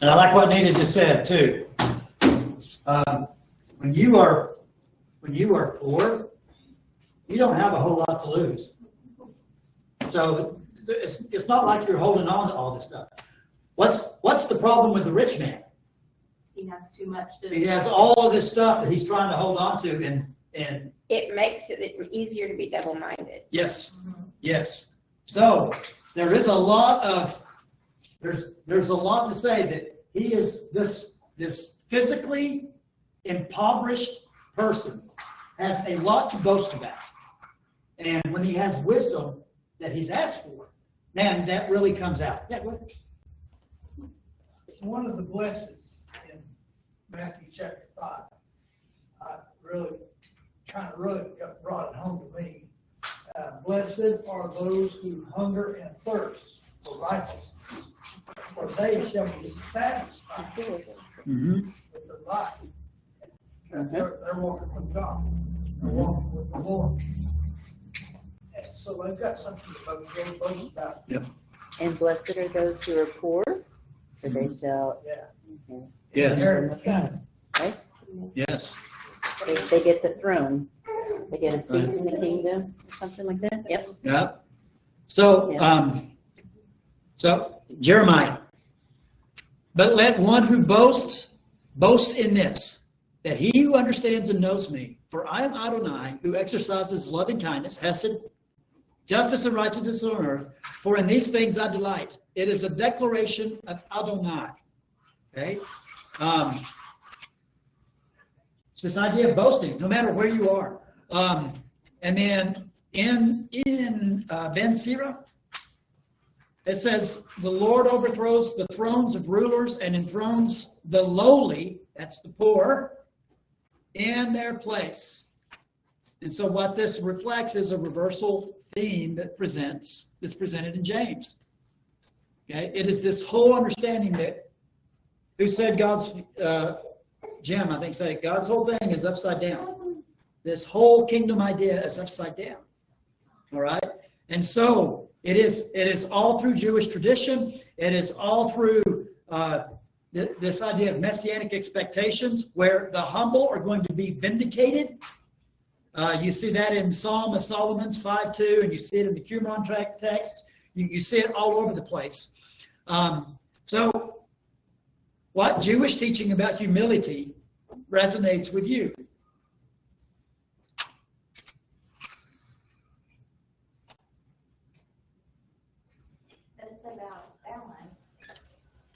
And I like what Nita just said too. When you are poor, you don't have a whole lot to lose. So it's not like you're holding on to all this stuff. What's the problem with the rich man? He has too much to. He has all of this stuff that he's trying to hold on to, and It makes it easier to be double-minded. yes, yes. So there is a lot of there's a lot to say that he is this physically impoverished person has a lot to boast about, and when he has wisdom, that he's asked for, then that really comes out. Yeah, go ahead. One of the blessings in Matthew chapter 5, brought it home to me. Blessed are those who hunger and thirst for righteousness, for they shall be satisfied Mm-hmm. with the life. And they're walking with God. They're walking with the Lord. And so they've got something to boast about. And blessed are those who are poor, for they shall. Yeah. Yes, Inherit the kingdom. yes. They get the throne. They get a seat in the kingdom, or something like that. Yep. Yep. So, so Jeremiah, but let one who boasts, boast in this, that he who understands and knows me, for I am Adonai, who exercises loving kindness, hesed, justice and righteousness on earth, for in these things I delight. It is a declaration of Adonai. Okay? It's this idea of boasting, no matter where you are. And then in Ben Sira, it says, the Lord overthrows the thrones of rulers and enthrones the lowly, that's the poor, in their place. And so what this reflects is a reversal theme that's presented in James. Okay, it is this whole understanding that, who said God's, Jim, I think said it, God's whole thing is upside down. This whole kingdom idea is upside down. All right? And so it is all through Jewish tradition. It is all through this idea of messianic expectations where the humble are going to be vindicated. You see that in Psalm of Solomon's 5:2, and you see it in the Qumran text. You see it all over the place. So what Jewish teaching about humility resonates with you? It's about balance.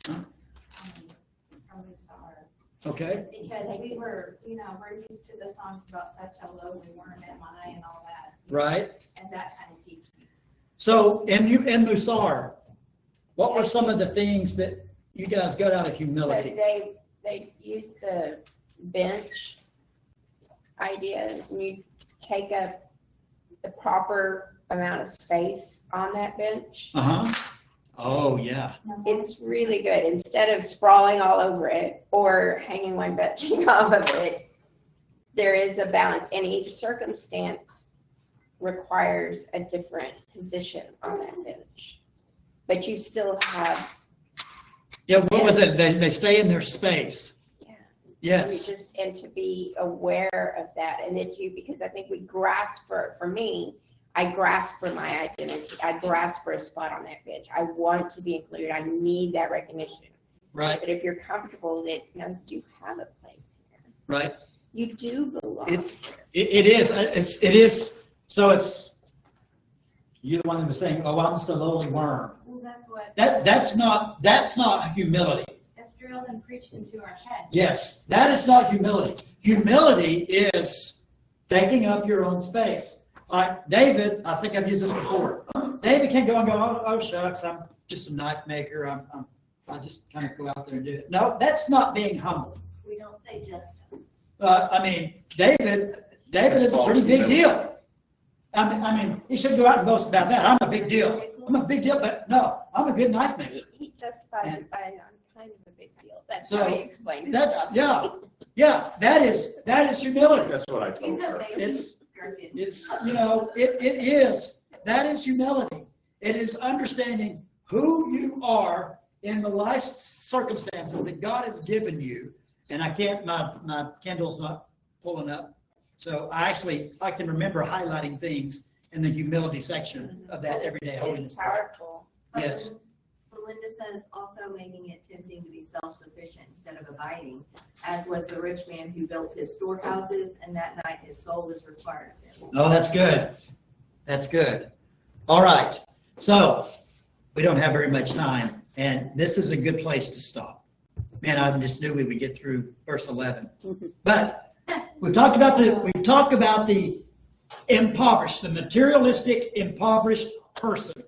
From Musar. Okay. Because we were, we're used to the songs about such a low we weren't at my and all that. Right. And that kind of teaching. So in Musar, what were some of the things that you guys got out of So humility? they use the bench idea, and you take up the proper amount of space on that bench. Uh-huh. Oh, yeah. It's really good. Instead of sprawling all over it or hanging one benching off of it, there is a balance, and each circumstance requires a different position on that bench. But you still have, Yeah, what was it? They stay in their space. yeah. Yes. And to be aware of that, and that because I think we grasp for me, I grasp for my identity. I grasp for a spot on that bench. I want to be included. I need that recognition. Right, But if you're comfortable that, you have a place here, right. you do belong. It is. So it's, you're the one that was saying, oh, I'm just a lowly worm. Well, that's what, That's not humility. that's drilled and preached into our head. Yes, that is not humility. Humility is taking up your own space. Like David, I think I've used this before. David can't go and go, oh shucks, I'm just a knife maker. I just kind of go out there and do it. No, that's not being humble. We don't say just. David is a pretty big deal. I mean, he shouldn't go out and boast about that. I'm a big deal. I'm a big deal, but no, I'm a good knife maker. He justifies it by, I'm kind of a big deal. That's So, how he explained it. That's, yeah, that is humility. That's what I told He's a her. baby. It's, it is, that is humility. It is understanding who you are in the life circumstances that God has given you. And I can't, my Kindle's not pulling up. So I can remember highlighting things in the humility section of that everyday It's holiness. powerful. Yes. Belinda says also making it tempting to be self-sufficient instead of abiding, as was the rich man who built his storehouses, and that night his soul was required of him. Oh, that's good. That's good. All right. So we don't have very much time, and this is a good place to stop. Man, I just knew we would get through verse 11. But we've talked about the impoverished, the materialistic, impoverished, person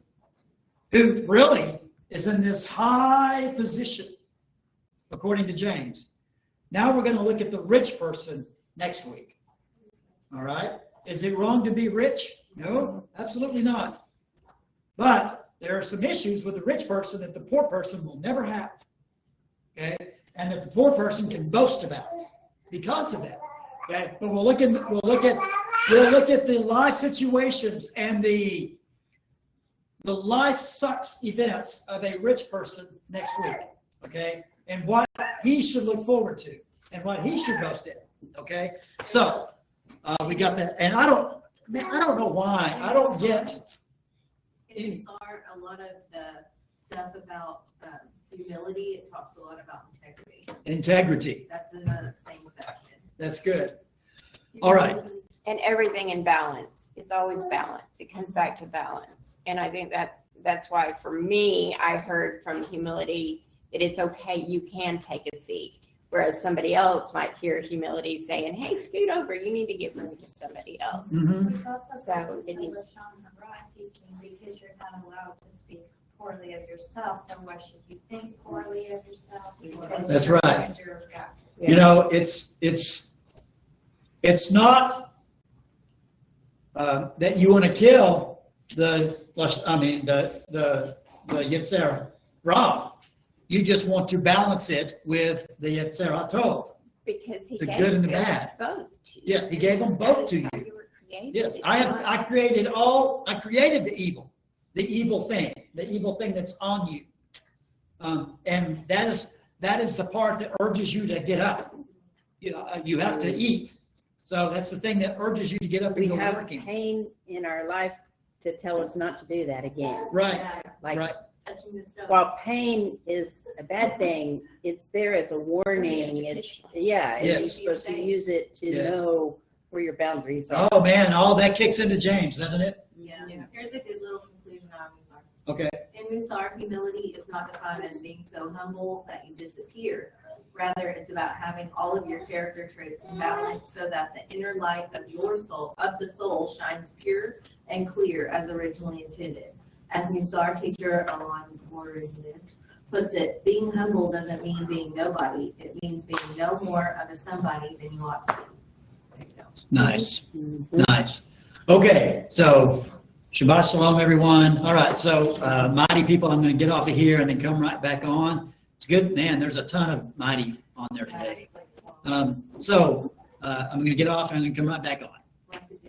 who really is in this high position, according to James. Now we're going to look at the rich person next week. All right? Is it wrong to be rich? No, absolutely not. But there are some issues with the rich person that the poor person will never have. Okay? And that the poor person can boast about because of that. Okay? But we'll look at the life situations and the life sucks events of a rich person next week. Okay? And what he should look forward to and what he should boast in. Okay? So we got that. And I don't know why. I don't get In SAR, a lot of the stuff about humility, it talks a lot about integrity. integrity. That's in the same section. That's good. All right. And everything in balance. It's always balance. It comes back to balance. And I think that's why for me, I heard from humility that it's okay, you can take a seat. Whereas somebody else might hear humility saying, hey, scoot over, you need to give room to somebody else. Mhm. Which also So goes it with is- Sean Hurrah teaching, because you're not allowed to speak poorly of yourself, so why should you think poorly of yourself? Because That's you're right. a measure of God. You know, it's not that you want to kill the Yetzirah Ra. You just want to balance it with the Yetzirah Tov. Because he The gave good and the bad. both to you. Yeah, he gave them both to you. That's how were created. Yes, It's I not- created the evil thing that's on you. And that is the part that urges you to get up. You have to eat. So that's the thing that urges you to get up We and go have working. pain in our life to tell us not to do that again. Right, Yeah, Like, right. touching the stone. while pain is a bad thing, it's there as a warning. It's, yeah, and you're Yes. supposed to use it to Yes. know where your boundaries are. Oh, man, all that kicks into James, doesn't it? Yeah, Yeah. here's a good little conclusion on Musar. Okay. In Musar, humility is not defined as being so humble that you disappear. Rather, it's about having all of your character traits in balance so that the inner light of the soul shines pure and clear as originally intended. As Musar teacher Alon Borges puts it, being humble doesn't mean being nobody. It means being no more of a somebody than you ought to be. There you go. Nice, Mhm. nice. Okay, so Shabbat Shalom, everyone. All right, so mighty people, I'm going to get off of here and then come right back on. It's good, man, there's a ton of mighty on there today. So I'm going to get off and then come right back on. Lots of